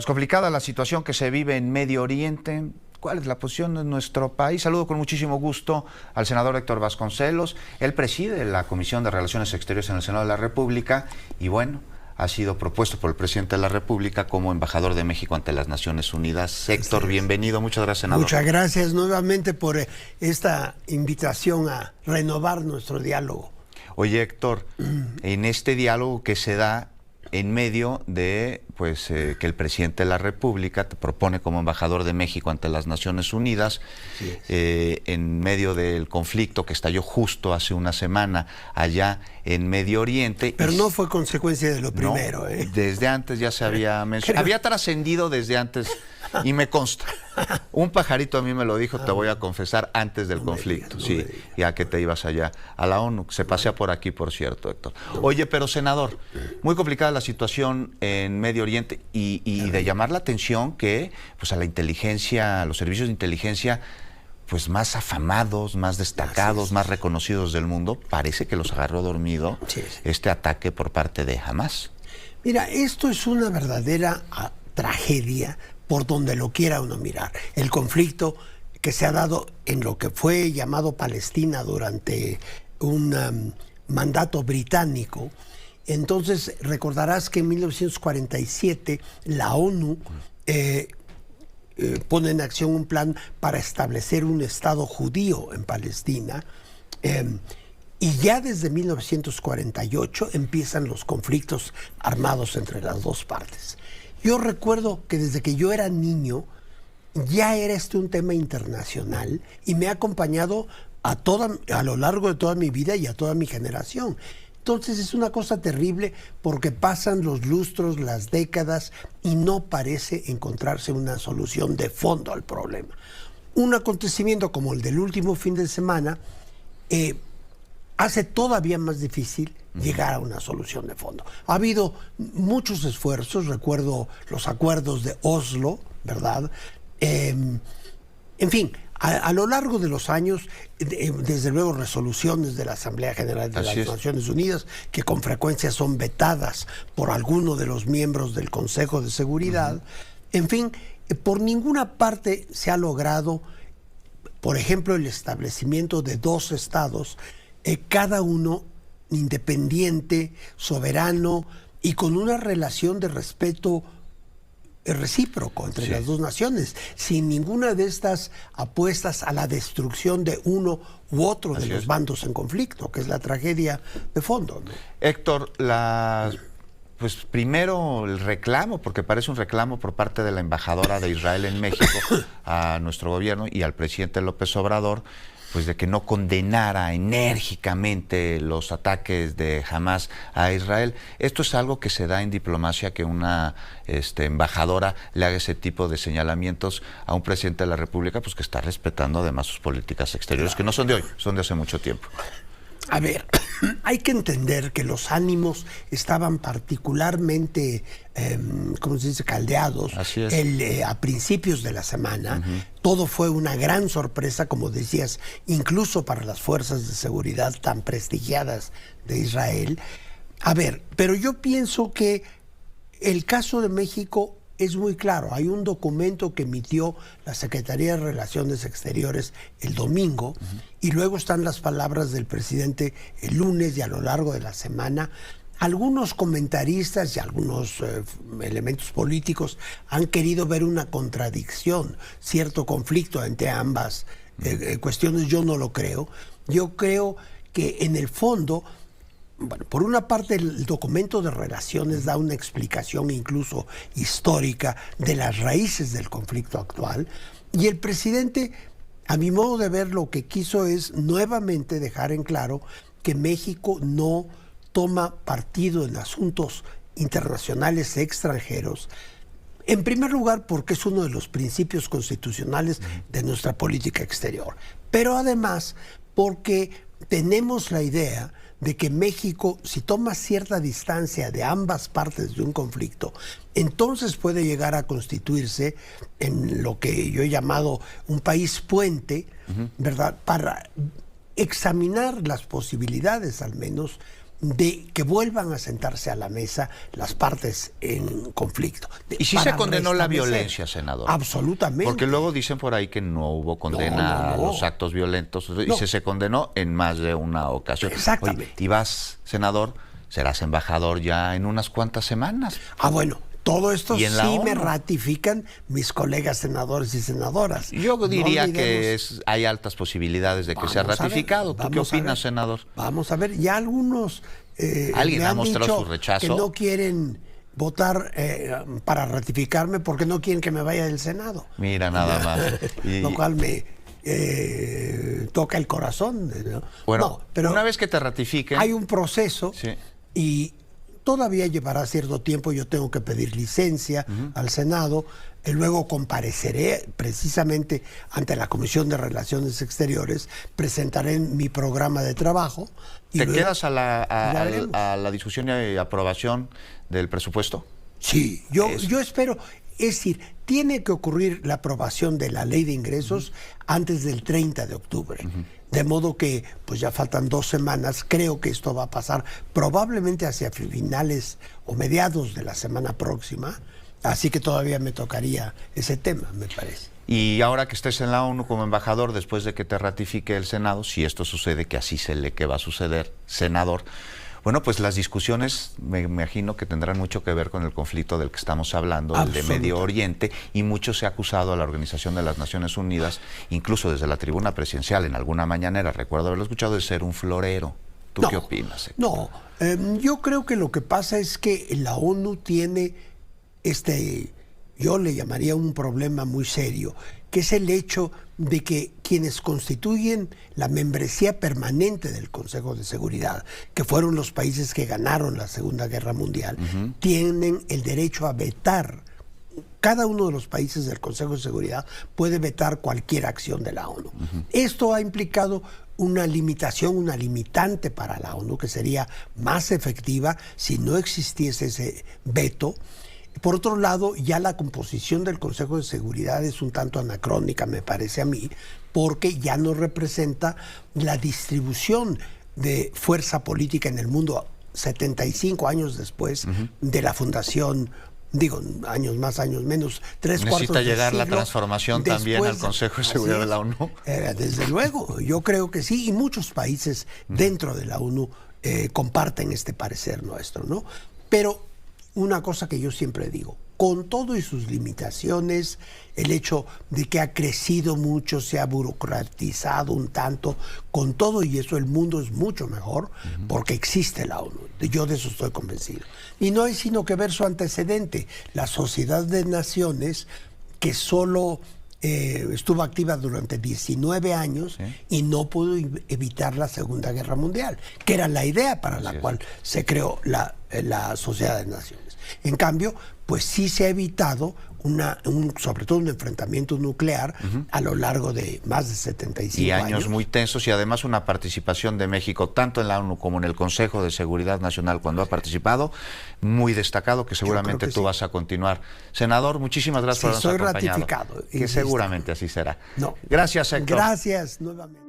Es complicada la situación que se vive en Medio Oriente. ¿Cuál es la posición de nuestro país? Saludo con muchísimo gusto al senador Héctor Vasconcelos. Él preside la Comisión de Relaciones Exteriores en el Senado de la República y bueno, ha sido propuesto por el presidente de la República como embajador de México ante las Naciones Unidas. Héctor, bienvenido. Muchas gracias, senador. Muchas gracias nuevamente por esta invitación a renovar nuestro diálogo. Oye, Héctor, en este diálogo que se da en medio de que el presidente de la República te propone como embajador de México ante las Naciones Unidas, en medio del conflicto que estalló justo hace una semana allá en Medio Oriente. Pero no fue consecuencia de lo primero. No, desde antes ya se había mencionado, había trascendido desde antes y me consta. Un pajarito a mí me lo dijo, te voy a confesar, antes del conflicto, sí, ya que te ibas allá a la ONU. Se pasea por aquí, por cierto, Héctor. Oye, pero senador, muy complicada la situación en Medio Oriente y de llamar la atención que pues a la inteligencia, a los servicios de inteligencia pues más afamados, más destacados, más reconocidos del mundo, parece que los agarró dormido este ataque por parte de Hamás. Mira, esto es una verdadera tragedia por donde lo quiera uno mirar. El conflicto que se ha dado en lo que fue llamado Palestina durante un mandato británico. Entonces, recordarás que en 1947 la ONU pone en acción un plan para establecer un Estado judío en Palestina. Y ya desde 1948 empiezan los conflictos armados entre las dos partes. Yo recuerdo que desde que yo era niño ya era un tema internacional y me ha acompañado a lo largo de toda mi vida y a toda mi generación. Entonces es una cosa terrible porque pasan los lustros, las décadas y no parece encontrarse una solución de fondo al problema. Un acontecimiento como el del último fin de semana hace todavía más difícil llegar a una solución de fondo. Ha habido muchos esfuerzos, recuerdo los acuerdos de Oslo, ¿verdad? En fin, a lo largo de los años, desde luego resoluciones de la Asamblea General de las Naciones Unidas, que con frecuencia son vetadas por alguno de los miembros del Consejo de Seguridad. En fin, por ninguna parte se ha logrado, por ejemplo, el establecimiento de dos estados, cada uno independiente, soberano y con una relación de respeto recíproco entre las dos naciones, sin ninguna de estas apuestas a la destrucción de uno u otro de los bandos en conflicto, que es la tragedia de fondo, ¿no? Héctor, pues primero el reclamo, porque parece un reclamo por parte de la embajadora de Israel en México a nuestro gobierno y al presidente López Obrador, pues de que no condenara enérgicamente los ataques de Hamás a Israel. Esto es algo que se da en diplomacia, que una embajadora le haga ese tipo de señalamientos a un presidente de la República, pues que está respetando además sus políticas exteriores, que no son de hoy, son de hace mucho tiempo. A ver, hay que entender que los ánimos estaban particularmente, ¿cómo se dice?, caldeados a principios de la semana. Todo fue una gran sorpresa, como decías, incluso para las fuerzas de seguridad tan prestigiadas de Israel. A ver, pero yo pienso que el caso de México es muy claro. Hay un documento que emitió la Secretaría de Relaciones Exteriores el domingo y luego están las palabras del presidente el lunes y a lo largo de la semana. Algunos comentaristas y algunos elementos políticos han querido ver una contradicción, cierto conflicto entre ambas cuestiones. Yo no lo creo. Yo creo que en el fondo, bueno, por una parte el documento de relaciones da una explicación incluso histórica de las raíces del conflicto actual y el presidente, a mi modo de ver, lo que quiso es nuevamente dejar en claro que México no toma partido en asuntos internacionales extranjeros. En primer lugar, porque es uno de los principios constitucionales de nuestra política exterior, pero además porque tenemos la idea de que México, si toma cierta distancia de ambas partes de un conflicto, entonces puede llegar a constituirse en lo que yo he llamado un país puente, ¿verdad?, para examinar las posibilidades, al menos, de que vuelvan a sentarse a la mesa las partes en conflicto. ¿Y si se condenó la violencia, senador? Absolutamente. Porque luego dicen por ahí que no hubo condena a los actos violentos, y se condenó en más de una ocasión. Exactamente. Oye, y vas, senador, serás embajador ya en unas cuantas semanas. Bueno. Todo esto sí me ratifican mis colegas senadores y senadoras. Yo diría que hay altas posibilidades de que sea ratificado. ¿Tú qué opinas, senador? Vamos a ver, ya algunos alguien me ha han mostrado dicho su rechazo, que no quieren votar para ratificarme porque no quieren que me vaya del Senado. Mira, nada más. Lo cual me toca el corazón, ¿no? Bueno, no, pero una vez que te ratifiquen, hay un proceso y todavía llevará cierto tiempo. Yo tengo que pedir licencia al Senado, y luego compareceré precisamente ante la Comisión de Relaciones Exteriores, presentaré mi programa de trabajo. Y ¿te quedas a la discusión y aprobación del presupuesto? Sí, yo espero. Es decir, tiene que ocurrir la aprobación de la ley de ingresos antes del 30 de octubre. De modo que pues ya faltan 2 semanas. Creo que esto va a pasar probablemente hacia finales o mediados de la semana próxima. Así que todavía me tocaría ese tema, me parece. Y ahora que estés en la ONU como embajador, después de que te ratifique el Senado, si esto sucede, que así que va a suceder, senador, bueno, pues las discusiones me imagino que tendrán mucho que ver con el conflicto del que estamos hablando, el de Medio Oriente, y mucho se ha acusado a la Organización de las Naciones Unidas, incluso desde la tribuna presidencial en alguna mañanera, recuerdo haberlo escuchado, de ser un florero. ¿Tú qué opinas, Héctor? No, yo creo que lo que pasa es que la ONU tiene yo le llamaría un problema muy serio, que es el hecho de que quienes constituyen la membresía permanente del Consejo de Seguridad, que fueron los países que ganaron la Segunda Guerra Mundial, tienen el derecho a vetar. Cada uno de los países del Consejo de Seguridad puede vetar cualquier acción de la ONU. Esto ha implicado una limitación, una limitante para la ONU, que sería más efectiva si no existiese ese veto. Por otro lado, ya la composición del Consejo de Seguridad es un tanto anacrónica, me parece a mí, porque ya no representa la distribución de fuerza política en el mundo 75 años después de la fundación. Digo, años más, años menos, 3/4 de siglo. ¿Necesita llegar la transformación también al Consejo de Seguridad de la ONU? Desde luego, yo creo que sí, y muchos países dentro de la ONU comparten este parecer nuestro, ¿no? Pero una cosa que yo siempre digo, con todo y sus limitaciones, el hecho de que ha crecido mucho, se ha burocratizado un tanto, con todo y eso el mundo es mucho mejor porque existe la ONU. Yo de eso estoy convencido. Y no hay sino que ver su antecedente, la Sociedad de Naciones, que solo estuvo activa durante 19 años y no pudo evitar la Segunda Guerra Mundial, que era la idea para la cual se creó la Sociedad de Naciones. En cambio, pues sí se ha evitado sobre todo un enfrentamiento nuclear a lo largo de más de 75 años. Y años muy tensos, y además una participación de México tanto en la ONU como en el Consejo de Seguridad Nacional cuando ha participado, muy destacado, que seguramente tú vas a continuar. Senador, muchísimas gracias por habernos acompañado. Ratificado. Que seguramente así será. No. Gracias, Héctor. Gracias nuevamente.